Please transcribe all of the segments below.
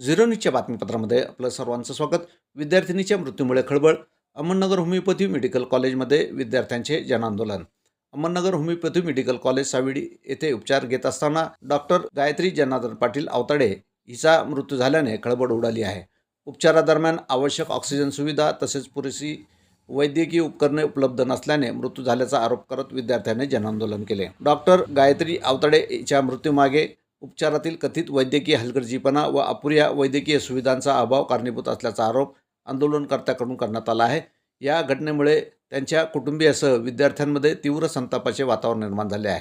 Zero न्यूजच्या बातमीपत्रामध्ये आपलं सर्वांचं स्वागत. विद्यार्थिनीच्या मृत्यूमुळे खळबळ. अहमदनगर होमिओपॅथी मेडिकल कॉलेजमध्ये विद्यार्थ्यांचे जनआंदोलन. अहमदनगर होमिओपॅथी मेडिकल कॉलेज साविडी येथे उपचार घेत असताना डॉक्टर गायत्री जनार्दन पाटील आवताडे हिचा मृत्यू झाल्याने खळबळ उडाली आहे. उपचारादरम्यान आवश्यक ऑक्सिजन सुविधा तसेच पुरेशी वैद्यकीय उपकरणे उपलब्ध नसल्याने मृत्यू झाल्याचा आरोप करत विद्यार्थ्यांनी जनआंदोलन केले. डॉक्टर गायत्री आवताडे हिच्या मृत्यूमागे उपचारातील कथित वैद्यकीय हलगर्जीपणा व अपुऱ्या वैद्यकीय सुविधांचा अभाव कारणीभूत असल्याचा आरोप आंदोलनकर्त्यांकडून करण्यात आला आहे. या घटनेमुळे त्यांच्या कुटुंबियासह विद्यार्थ्यांमध्ये तीव्र संतापाचे वातावरण निर्माण झाले आहे.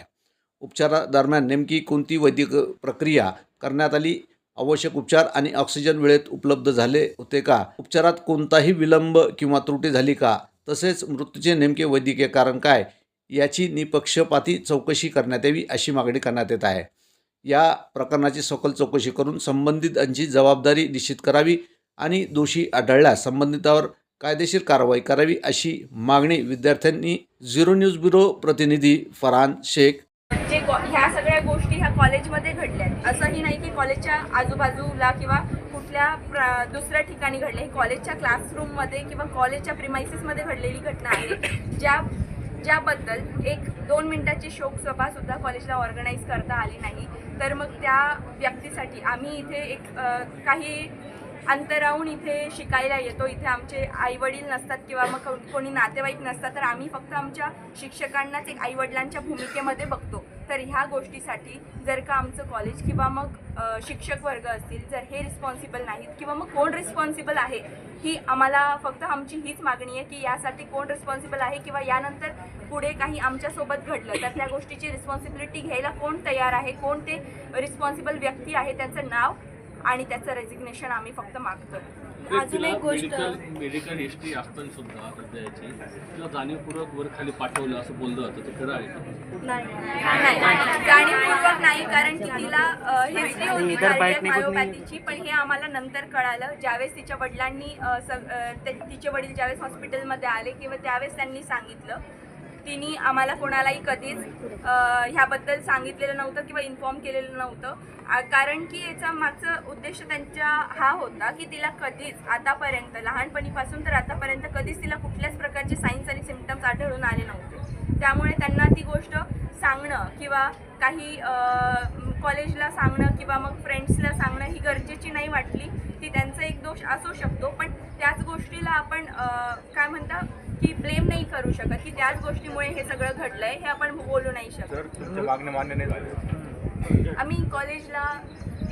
उपचारादरम्यान नेमकी कोणती वैद्यकीय प्रक्रिया करण्यात आली, आवश्यक उपचार आणि ऑक्सिजन वेळेत उपलब्ध झाले होते का, उपचारात कोणताही विलंब किंवा त्रुटी झाली का, तसेच मृत्यूचे नेमके वैद्यकीय कारण काय याची निपक्षपाती चौकशी करण्यात यावी अशी मागणी करण्यात येत आहे. या प्रकरणाची सखोल चौकशी करून संबंधितांची जबाबदारी निश्चित करावी आणि दोषी आढळल्यास संबंधितांवर कायदेशीर कारवाई करावी अशी मागणी विद्यार्थ्यांनी झिरो न्यूज ब्युरो प्रतिनिधी फरहान शेख. जे ह्या सगळ्या गोष्टी ह्या कॉलेजमध्ये घडल्या, असंही नाही की कॉलेजच्या आजूबाजूला किंवा कुठल्या दुसऱ्या ठिकाणी घडले. ही कॉलेजच्या क्लासरूममध्ये किंवा कॉलेजच्या प्रिमाइसेसमध्ये घडलेली घटना आहे, ज्याबद्दल 1-2 मिनिटाची शोकसभा सुद्धा कॉलेजला ऑर्गनाईज करता आली नाही. तर मग त्या व्यक्तीसाठी आम्ही इथे काही अंतरावून इथे शिकायला येतो. इथे आमचे आईवडील नसतात किंवा मग कोणी नातेवाईक नसतात, तर आम्ही फक्त आमच्या शिक्षकांनाच एक आईवडिलांच्या भूमिकेमध्ये बघतो. तर ह्या गोष्टीसाठी जर का आमचं कॉलेज किंवा मग शिक्षक वर्ग असतील, जर हे रिस्पॉन्सिबल नाहीत किंवा मग कोण रिस्पॉन्सिबल आहे, ही आम्हाला फक्त आमची हीच मागणी आहे की यासाठी कोण रिस्पॉन्सिबल आहे किंवा यानंतर पुढे काही आमच्यासोबत घडलं तर त्या गोष्टीची रिस्पॉन्सिबिलिटी घ्यायला कोण तयार आहे, कोण ते रिस्पॉन्सिबल व्यक्ती आहे, त्यांचं नाव आणि त्याचं रेजिग्नेशन आम्ही फक्त मागतो. अजून एक गोष्ट, मेडिकल हिस्ट्री असताना सुद्धा सध्याची तिला जाणीवपूर्वक वर खाली पाठवलं असं बोललं जातं, ते खरं आहे का? नाही, जाणीवपूर्वक नाही, कारण की तिला हिस्ट्री होती होमिओपॅथीची, पण हे आम्हाला नंतर कळालं ज्यावेळेस तिच्या वडिलांनी तिचे वडील ज्यावेळेस हॉस्पिटलमध्ये आले किंवा त्यावेळेस त्यांनी सांगितलं. तिने आम्हाला कोणालाही कधीच ह्याबद्दल सांगितलेलं नव्हतं किंवा इन्फॉर्म केलेलं नव्हतं, कारण की याचा मागचा उद्देश त्यांचा हा होता की तिला कधीच आतापर्यंत, लहानपणीपासून तर आतापर्यंत कधीच तिला कुठल्याच प्रकारचे साईन्स आणि सिम्पटम्स आढळून आले नव्हते. त्यामुळे त्यांना ती गोष्ट सांगणं किंवा काही कॉलेजला सांगणं किंवा मग फ्रेंड्सला सांगणं ही गरजेची नाही वाटली. ती त्यांचा एक दोष असू शकतो, पण त्याच गोष्टीला आपण काय म्हणता की ब्लेम नाही करू शकत की त्याच गोष्टीमुळे हे सगळं घडलंय, हे आपण बोलू नाही शकत. मान्य नाही झाले. आम्ही कॉलेजला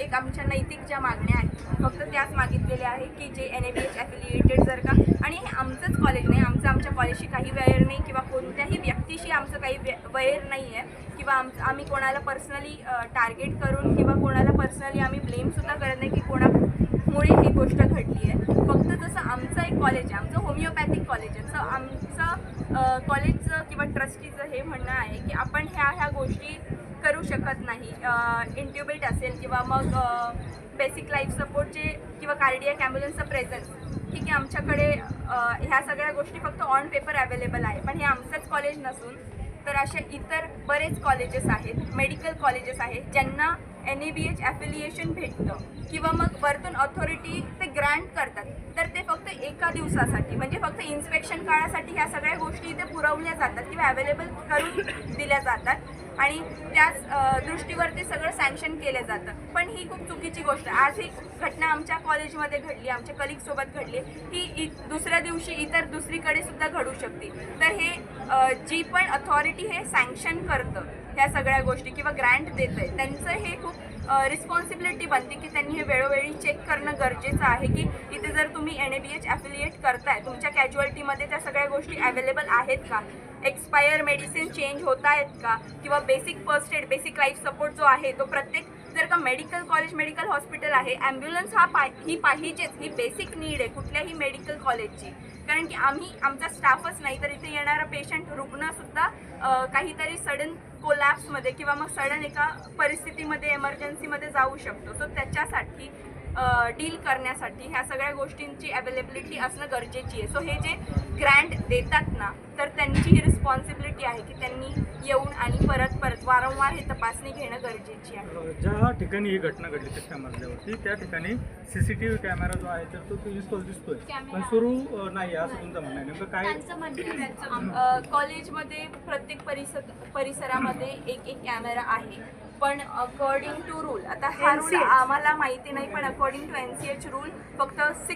एक आमच्या नैतिक ज्या मागण्या आहेत फक्त त्याच मागितलेल्या आहे की जे NABH ॲफिलिएटेड जर का, आणि हे आमचंच कॉलेज नाही, आमच्या कॉलेजशी काही वैर नाही किंवा कोणत्याही व्यक्तीशी आमचं काही वैर नाही आहे किंवा आम्ही कोणाला पर्सनली टार्गेट करून किंवा कोणाला पर्सनली आम्ही ब्लेमसुद्धा करत नाही की कोणामुळे ही गोष्ट घडली आहे. फक्त जसं आमचं एक कॉलेज आहे, आमचं होमिओपॅथिक कॉलेज आहे, तर आमचं कॉलेजचं किंवा ट्रस्टीचं हे म्हणणं आहे की आपण ह्या गोष्टी करू शकत नाही. इंट्युबेट असेल किंवा मग बेसिक लाईफ सपोर्टचे किंवा कार्डियक ॲम्ब्युलन्सचं प्रेझन्स, ठीक आहे, आमच्याकडे ह्या सगळ्या गोष्टी फक्त ऑन पेपर अवेलेबल आहे, पण हे आमचंच कॉलेज नसून तर असे इतर बरेच कॉलेजेस आहेत, मेडिकल कॉलेजेस आहेत ज्यांना NABH ॲफिलिएशन भेटतं किंवा मग वरतून ऑथॉरिटी ते ग्रँट करतात, तर ते फक्त एका दिवसासाठी म्हणजे फक्त इन्स्पेक्शन काळासाठी ह्या सगळ्या गोष्टी इथे पुरवल्या जातात किंवा अवेलेबल करून दिल्या जातात आणि त्याच दृष्टीवर ते सगळं सँक्शन केलं जातं. पण ही खूप चुकीची गोष्ट आहे. आज ही घटना आमच्या कॉलेजमध्ये घडली, आमच्या कलिगसोबत घडली, ही दुसऱ्या दिवशी इतर दुसरीकडे सुद्धा घडू शकते. तर हे जी पण अथॉरिटी हे सँक्शन करतं ह्या सगळ्या गोष्टी किंवा ग्रँट देतं आहे, त्यांचं हे खूप रिस्पॉन्सिबिलिटी बनते की त्यांनी हे वेळोवेळी चेक करणं गरजेचं आहे की इथे जर तुम्ही NABH ॲफिलिएट करताय, तुमच्या कॅज्युअल्टीमध्ये त्या सगळ्या गोष्टी अवेलेबल आहेत का, एक्सपायर मेडिसिन चेंज होत आहेत का, किंवा basic first aid, basic life support जो आहे तो प्रत्येक, जर का मेडिकल कॉलेज, मेडिकल हॉस्पिटल आहे, ॲम्ब्युलन्स ही पाहिजेच, ही बेसिक नीड आहे कुठल्याही मेडिकल कॉलेजची. कारण की आमचा स्टाफच नाही तर इथे येणारा पेशंट, रुग्णसुद्धा काहीतरी सडन कोलॅप्समध्ये किंवा मग सडन एका परिस्थितीमध्ये एमर्जन्सीमध्ये जाऊ शकतो. सो त्याच्यासाठी डील करण्यासाठी ह्या सगळ्या गोष्टींची अवेलेबिलिटी असणं गरजेची आहे. सो हे जे ग्रँट देतात ना तर त्यांची ही रिस्पॉन्सिबिलिटी आहे की त्यांनी येऊन आणि परत परत वारंवार हे तपासणी घेणं गरजेची आहे. ज्या ठिकाणी ही घटना घडली त्या मजल्यावरती त्या ठिकाणी CCTV कॅमेरा जो आहे तर तो इन्स्टॉल दिसतोय पण सुरू नाही असं तुमचं म्हणणं आहे. नेमकं काय कॉलेजमध्ये प्रत्येक परिसरामध्ये एक एक कॅमेरा आहे, पण अकॉर्डिंग टू रूल, आता हा रूल आम्हाला माहिती नाही, पण अकॉर्डिंग टू NCH रूल फक्त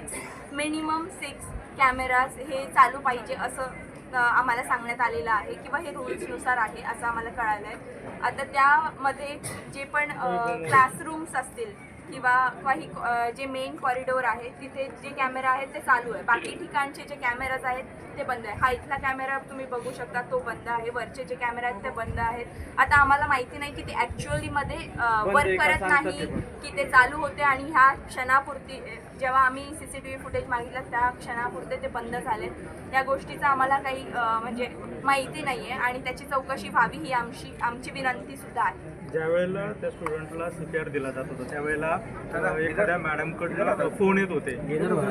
मिनिमम 6 कॅमेराज हे चालू पाहिजे असं आम्हाला सांगण्यात आलेलं आहे किंवा हे रूल्सनुसार आहे असं आम्हाला कळालं आहे. आता त्यामध्ये जे पण क्लासरूम्स असतील किंवा काही जे मेन कॉरिडोर आहे तिथे जे कॅमेरा आहेत ते चालू आहे, बाकी ठिकाणचे जे कॅमेराज आहेत ते बंद आहे. हा इथला कॅमेरा तुम्ही बघू शकता तो बंद आहे, वरचे जे कॅमेरा आहेत ते बंद आहेत. आता आम्हाला माहिती नाही की ते ॲक्च्युअलीमध्ये वर्क करत नाही की ते चालू होते आणि ह्या क्षणापुरती जेव्हा आम्ही CCTV फुटेज मागितलं त्या क्षणापुरते ते बंद झालेत. या गोष्टीचा आम्हाला काही म्हणजे माहिती नाही आहे आणि त्याची चौकशी व्हावी ही आमची विनंती सुद्धा आहे. ज्या वेळेला त्या स्टुडंटला CPR दिला जात होता त्यावेळेला एखाद्या मॅडमकडनं फोन येत होते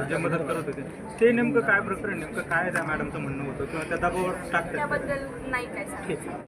जे मदत करत होते ते नेमकं काय प्रकरण, नेमकं काय त्या मॅडमचं म्हणणं होतं किंवा त्या दबावावर टाकतात त्याबद्दल नाही काय सांगायचं.